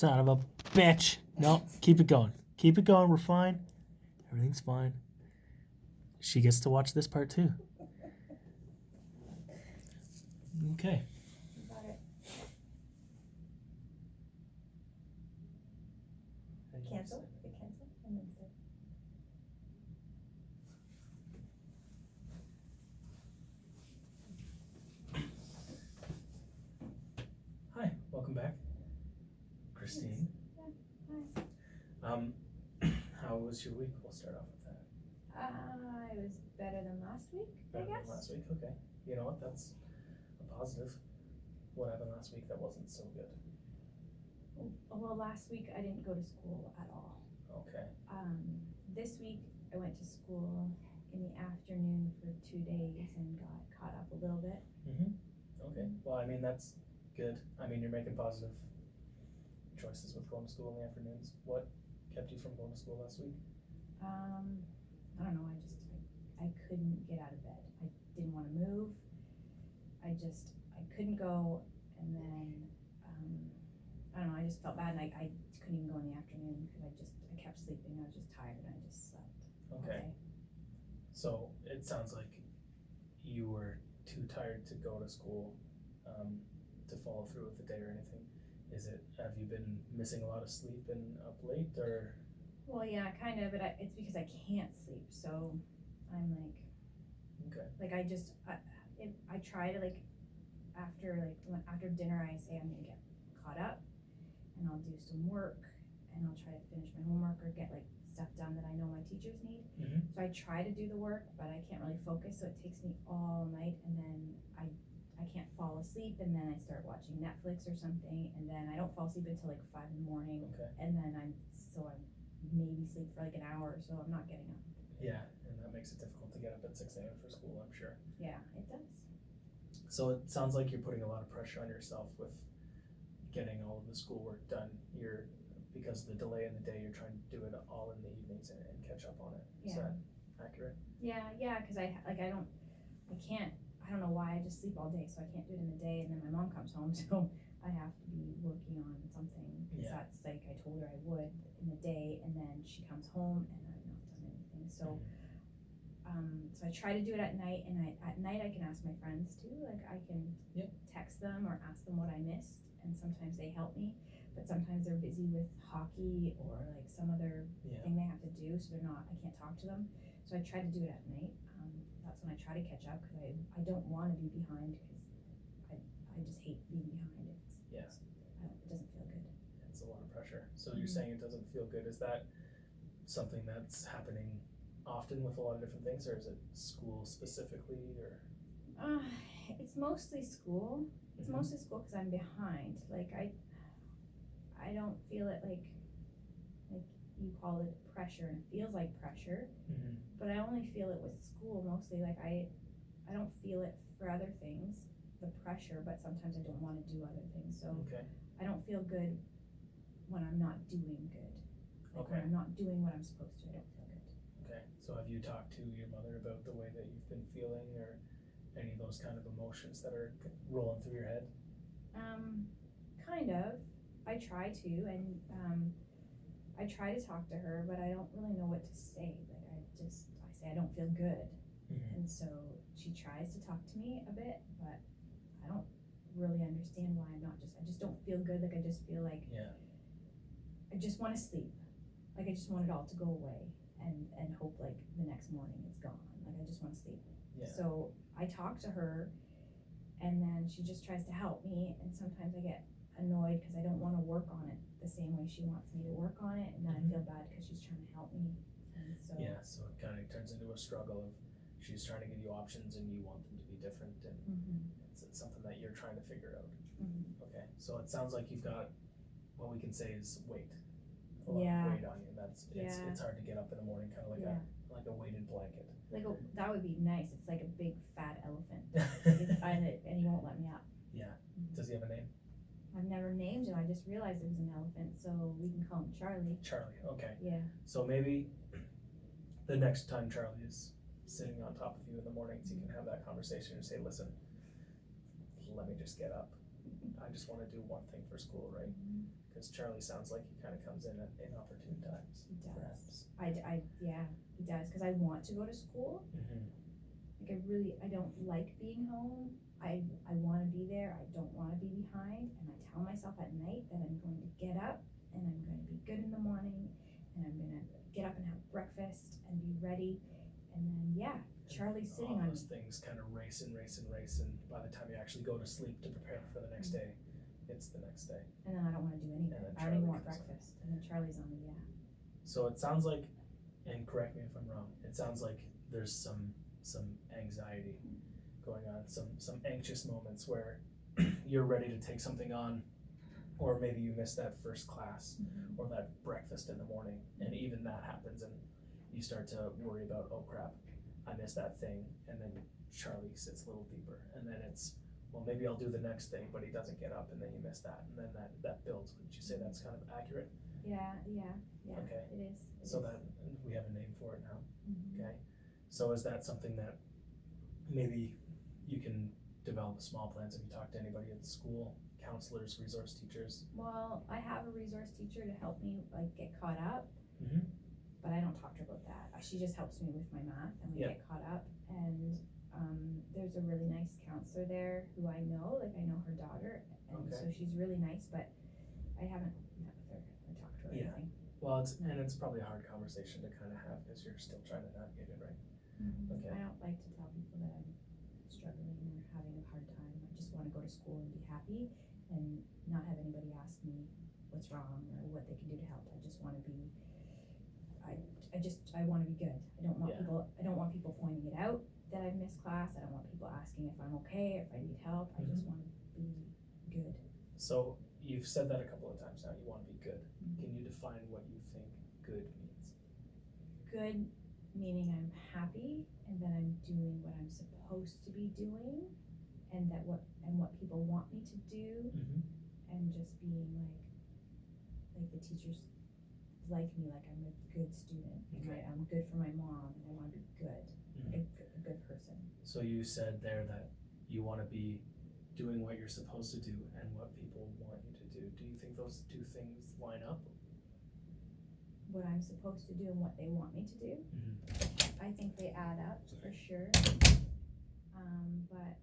Son of a bitch. No, keep it going. Keep it going. We're fine. Everything's fine. She gets to watch this part too. Okay. Got it. Cancel? Hit cancel and then start. Hi, welcome back. Christine. Yeah, nice. How was your week? We'll start off with that. It was better than last week, Better I guess. than last week? Okay. You know what? That's a positive. What happened last week that wasn't so good? Well, last week I didn't go to school at all. Okay. This week I went to school in the afternoon for 2 days and got caught up a little bit. Okay. Well, I mean, that's good. I mean, you're making positive choices with going to school in the afternoons. What kept you from going to school last week? I don't know, I couldn't get out of bed. I didn't want to move. I couldn't go, and then, I don't know, I just felt bad, and I couldn't even go in the afternoon because I kept sleeping. I was just tired, and I just slept. Okay. So it sounds like you were too tired to go to school, to follow through with the day or anything. Have you been missing a lot of sleep and up late, or? Well, yeah, kind of, but it's because I can't sleep, so I'm like, okay. Like I try to after dinner I say I'm gonna get caught up, and I'll do some work, and I'll try to finish my homework or get like stuff done that I know my teachers need. So I try to do the work, but I can't really focus, so it takes me all night, and then I can't fall asleep, and then I start watching Netflix or something, and then I don't fall asleep until like 5 in the morning. Okay. And then I maybe sleep for like an hour, so I'm not getting up. Yeah, and that makes it difficult to get up at 6 a.m. for school, I'm sure. Yeah, it does. So it sounds like you're putting a lot of pressure on yourself with getting all of the schoolwork done. Because of the delay in the day, you're trying to do it all in the evenings and catch up on it. Is that accurate? Yeah, because I don't know why I just sleep all day, so I can't do it in the day, and then my mom comes home, so I have to be working on something, because that's like I told her I would in the day, and then she comes home and I've not done anything. So so I try to do it at night, and at night I can ask my friends too, like I can text them or ask them what I missed, and sometimes they help me, but sometimes they're busy with hockey or like some other thing they have to do, so I can't talk to them. So I try to do it at night. That's when I try to catch up, because I don't want to be behind, because I just hate being behind. It doesn't feel good. It's a lot of pressure. So you're saying it doesn't feel good. Is that something that's happening often with a lot of different things, or is it school specifically, or? It's mostly school. It's mostly school because I'm behind. Like I don't feel it like you call it pressure, and it feels like pressure, but I only feel it with school mostly. Like I don't feel it for other things, the pressure, but sometimes I don't want to do other things. So I don't feel good when I'm not doing good. When I'm not doing what I'm supposed to, I don't feel good. Okay. So have you talked to your mother about the way that you've been feeling, or any of those kind of emotions that are rolling through your head? Kind of. I try to, and I try to talk to her, but I don't really know what to say. Like I say I don't feel good, and so she tries to talk to me a bit, but I don't really understand why I just don't feel good. Like I just feel like I just want to sleep. Like I just want it all to go away, and hope like the next morning it's gone. Like I just want to sleep. So I talk to her, and then she just tries to help me, and sometimes I get annoyed because I don't want to work on it the same way she wants me to work on it, and then I feel bad because she's trying to help me. And so so it kind of turns into a struggle of she's trying to give you options and you want them to be different, and it's something that you're trying to figure out. Okay, so it sounds like you've got, what we can say is weight. A lot of weight on you. It's hard to get up in the morning, kind of like a weighted blanket. Like that would be nice. It's like a big fat elephant, and he won't let me up. Yeah. Does he have a name? I've never named him. I just realized it was an elephant, so we can call him Charlie. Charlie. Okay. Yeah. So maybe the next time Charlie is sitting on top of you in the mornings, you can have that conversation and say, "Listen, let me just get up. I just wanna do one thing for school, right? Cause Charlie sounds like he kinda comes in at inopportune times, He does. perhaps. Yeah, he does, cause I want to go to school. Like I don't like being home. I wanna be there, I don't wanna be behind, and I tell myself at night that I'm going to get up and I'm gonna be good in the morning, and I'm gonna get up and have breakfast and be ready, and then, Charlie's sitting All on those me. things kind of race and by the time you actually go to sleep to prepare for the next day, it's the next day. And then I don't wanna do anything, And then I don't even Charlie want comes on. breakfast, and then Charlie's on me, So it sounds like, and correct me if I'm wrong, it sounds like there's some anxiety going on, some anxious moments where you're ready to take something on, or maybe you missed that first class or that breakfast in the morning, and even that happens and you start to worry about, oh crap, I missed that thing, and then Charlie sits a little deeper, and then it's, well, maybe I'll do the next thing, but he doesn't get up, and then you miss that, and then that builds. Would you say that's kind of accurate? Yeah, Okay. it is. So that, we have a name for it now, okay? So is that something that maybe you can develop small plans? Have you talked to anybody at school, counselors, resource teachers? Well, I have a resource teacher to help me like get caught up, but I don't talk to her about that. She just helps me with my math and we get caught up. And there's a really nice counselor there who I know, like I know her daughter, and so she's really nice, but I haven't met with her or talked to her or anything. Well, it's probably a hard conversation to kind of have because you're still trying to navigate it, right? Okay. I don't like to tell people that I'm struggling or having a hard time. I just want to go to school and be happy and not have anybody ask me what's wrong or what they can do to help. I just want to be, I want to be good. I don't want people pointing it out that I've missed class. I don't want people asking if I'm okay or if I need help. I just want to be good. So you've said that a couple of times now, you want to be good. Can you define what you think good means? Good meaning I'm happy and that I'm doing what I'm supposed to be doing and what people want me to do, and just being like the teachers like me, like I'm a good student, and I'm good for my mom, and I want to be good, like a good person. So you said there that you want to be doing what you're supposed to do and what people want you to do. Do you think those two things line up? What I'm supposed to do and what they want me to do? I think they add up for sure. But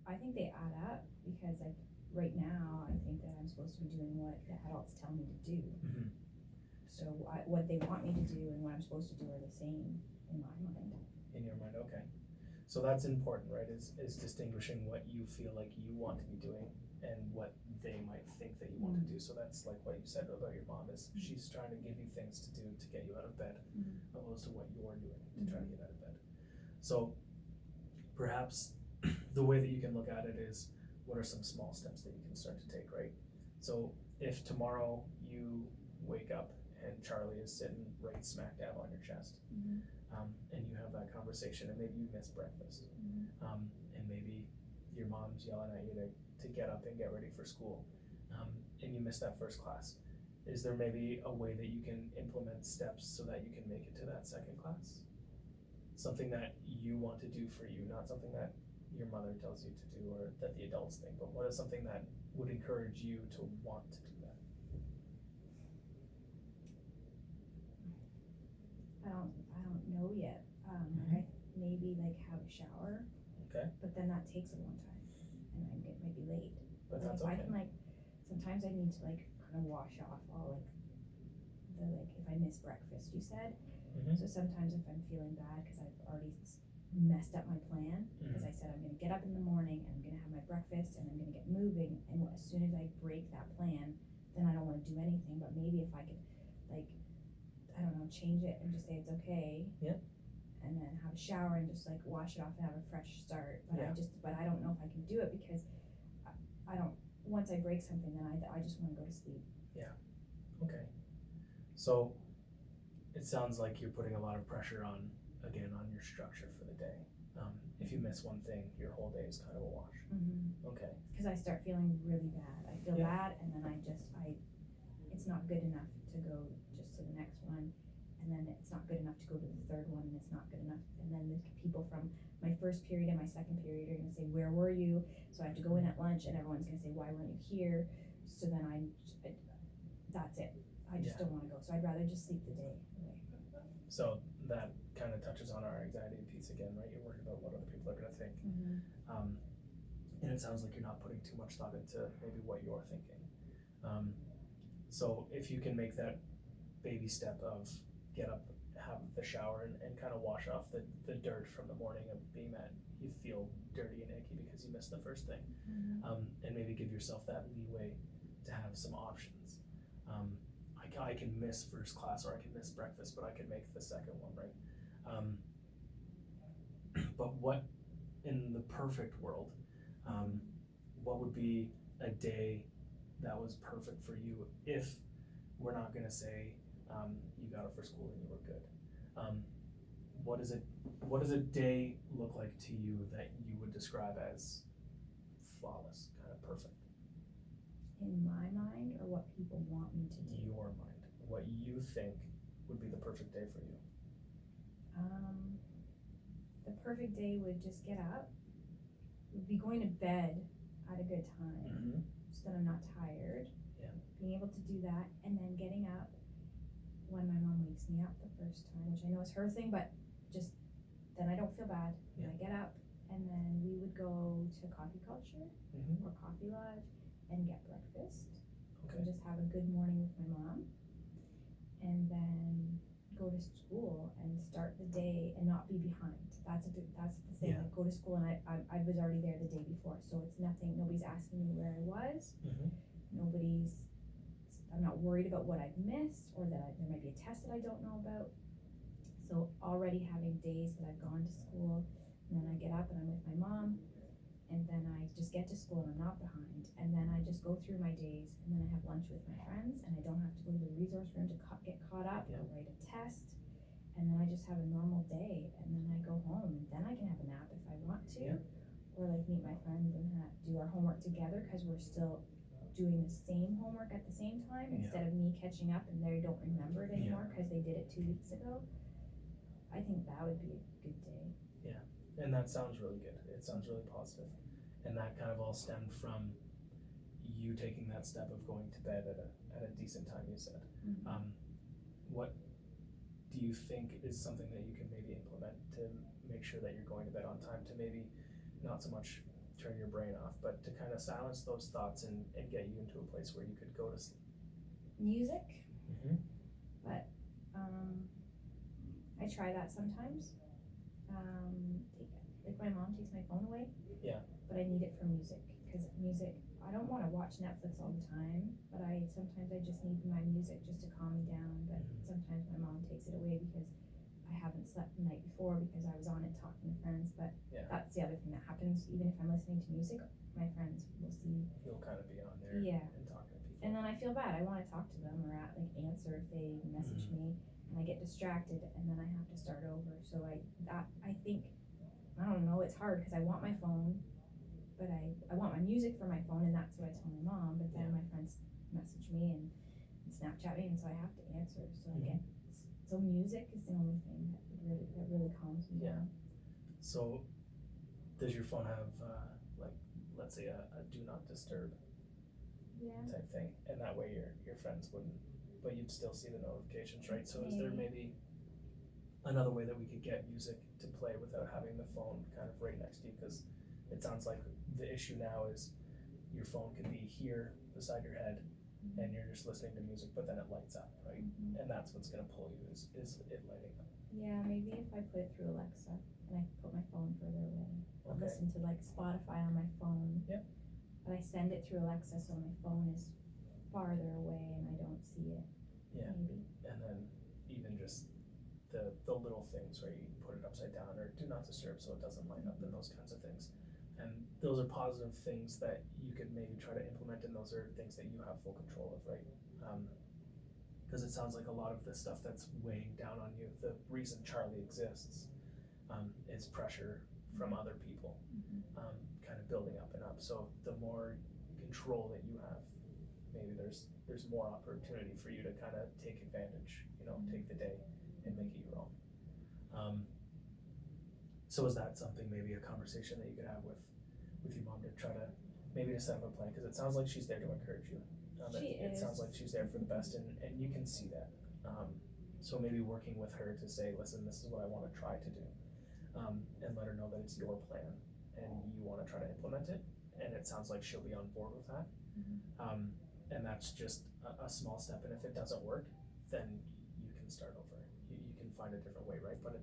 I think they add up because like right now I think that I'm supposed to be doing what the adults tell me to do. So what they want me to do and what I'm supposed to do are the same in my mind. In your mind, okay. So that's important, right? Is distinguishing what you feel like you want to be doing and what they might think that you want to do. So that's like what you said about your mom is she's trying to give you things to do to get you out of bed, opposed to what you're doing to try to get out of bed. So perhaps the way that you can look at it is, what are some small steps that you can start to take, right? So if tomorrow you wake up and Charlie is sitting right smack dab on your chest, and you have that conversation, and maybe you miss breakfast, and maybe your mom's yelling at you to get up and get ready for school, and you miss that first class. Is there maybe a way that you can implement steps so that you can make it to that second class? Something that you want to do for you, not something that your mother tells you to do or that the adults think, but what is something that would encourage you to want to do that? I don't know yet. Maybe like have a shower. Okay. But then that takes a long time, and it might be late. But like that's I okay. can sometimes I need to kind of wash off all if I miss breakfast, you said. So sometimes if I'm feeling bad because I've already messed up my plan, because I said I'm going to get up in the morning and I'm going to have my breakfast and I'm going to get moving, and as soon as I break that plan, then I don't want to do anything. But maybe if I could I don't know, change it and just say it's okay. And then have a shower and just wash it off and have a fresh start. But I don't know if I can do it because I don't, once I break something, then I just want to go to sleep. Okay. So it sounds like you're putting a lot of pressure on your structure for the day. If you miss one thing, your whole day is kind of a wash. Okay. Because I start feeling really bad. I feel bad, and then it's not good enough to go just to the next one. and then it's not good enough to go to the third one, and it's not good enough, and then the people from my first period and my second period are gonna say, where were you? So I have to go in at lunch, and everyone's gonna say, why weren't you here? So then that's it, I just don't wanna go, so I'd rather just sleep the day away. So that kind of touches on our anxiety piece again, right? You're worried about what other people are gonna think. And it sounds like you're not putting too much thought into maybe what you're thinking. So if you can make that baby step of get up, have the shower, and kind of wash off the dirt from the morning of being that you feel dirty and icky because you missed the first thing, and maybe give yourself that leeway to have some options. I can miss first class, or I can miss breakfast, but I can make the second one, right? But what, in the perfect world, what would be a day that was perfect for you if we're not gonna say you got up for school and you were good? What does a day look like to you that you would describe as flawless, kind of perfect? In my mind, or what people want me to do? Your mind, what you think would be the perfect day for you. The perfect day would just get up, would be going to bed at a good time, so that I'm not tired. Being able to do that, and then getting up when my mom wakes me up the first time, which I know is her thing, but just then I don't feel bad. And I get up, and then we would go to coffee culture or coffee lodge and get breakfast, and just have a good morning with my mom, and then go to school and start the day and not be behind. That's the thing. Like, go to school and I was already there the day before, so it's nothing. Nobody's asking me where I was. I'm not worried about what I've missed, or that there might be a test that I don't know about. So already having days that I've gone to school, and then I get up and I'm with my mom, and then I just get to school and I'm not behind, and then I just go through my days, and then I have lunch with my friends, and I don't have to go to the resource room to get caught up or write a test, and then I just have a normal day, and then I go home, and then I can have a nap if I want to, or like meet my friends and do our homework together, because we're still doing the same homework at the same time, instead of me catching up and they don't remember it anymore because they did it 2 weeks ago. I think that would be a good day. And that sounds really good. It sounds really positive. And that kind of all stemmed from you taking that step of going to bed at a decent time, you said. What do you think is something that you can maybe implement to make sure that you're going to bed on time, to maybe not so much turn your brain off, but to kind of silence those thoughts and get you into a place where you could go to sleep? Music, but I try that sometimes. Like my mom takes my phone away, but I need it for music, because music, I don't want to watch Netflix all the time, but sometimes I just need my music just to calm me down. But sometimes my mom takes it away because I haven't slept the night before because I was on it talking to friends, but that's the other thing that happens. Even if I'm listening to music, my friends will see. You'll kind of be on there and talking to people. And then I feel bad. I want to talk to them, or answer if they message me, and I get distracted, and then I have to start over. So I think, I don't know, it's hard because I want my phone, but I want my music for my phone, and that's what I tell my mom, but then my friends message me and Snapchat me, and so I have to answer. So I get. So music is the only thing that really calms me down. So does your phone have like, let's say a do not disturb type thing, and that way your friends wouldn't, but you'd still see the notifications, right? So is there maybe another way that we could get music to play without having the phone kind of right next to you? Because it sounds like the issue now is your phone can be here beside your head, and you're just listening to music, but then it lights up, right? And that's what's gonna pull you is it lighting up. Yeah, maybe if I put it through Alexa and I put my phone further away. I'll listen to like Spotify on my phone. But I send it through Alexa, so my phone is farther away and I don't see it. Maybe. And then even just the little things where you put it upside down or do not disturb so it doesn't light up, and those kinds of things. And those are positive things that you could maybe try to implement, and those are things that you have full control of, right? Because it sounds like a lot of the stuff that's weighing down on you, the reason Charlie exists, is pressure from other people, kind of building up and up. So the more control that you have, maybe there's more opportunity for you to kind of take advantage, take the day and make it your own. So is that something, maybe a conversation that you could have with your mom to try to, maybe to set up a plan, because it sounds like she's there to encourage you. It sounds like she's there for the best, and you can see that. So maybe working with her to say, listen, this is what I want to try to do, and let her know that it's your plan, and you want to try to implement it, and it sounds like she'll be on board with that. And that's just a small step, and if it doesn't work, then you can start over. You can find a different way, right? But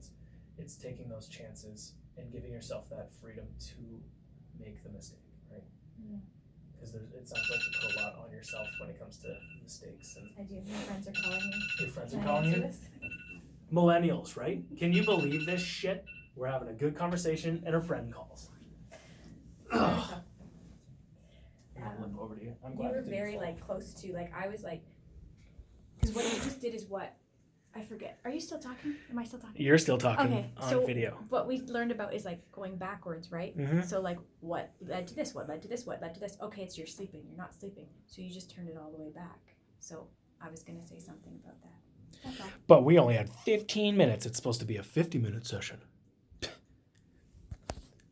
it's taking those chances and giving yourself that freedom to make the mistake, right? Yeah. Because it sounds like you put a lot on yourself when it comes to mistakes. And I do. My friends are calling me. your friends Can are I calling answer you? this? Millennials, right? Can you believe this shit? We're having a good conversation and a friend calls. Ugh. I'm gonna limp over to you. I'm glad You were it didn't very fall. like close to, like, I was like, because what you just did is what? I forget. Are you still talking? Am I still talking? You're still talking Okay, on so video. what we learned about is like going backwards, right? Mm-hmm. So like what led to this, what led to this, what led to this. Okay, it's you're sleeping, you're not sleeping. So you just turned it all the way back. So I was gonna say something about that. That's all. But we only had 15 minutes. It's supposed to be a 50-minute session.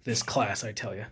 This class, I tell you.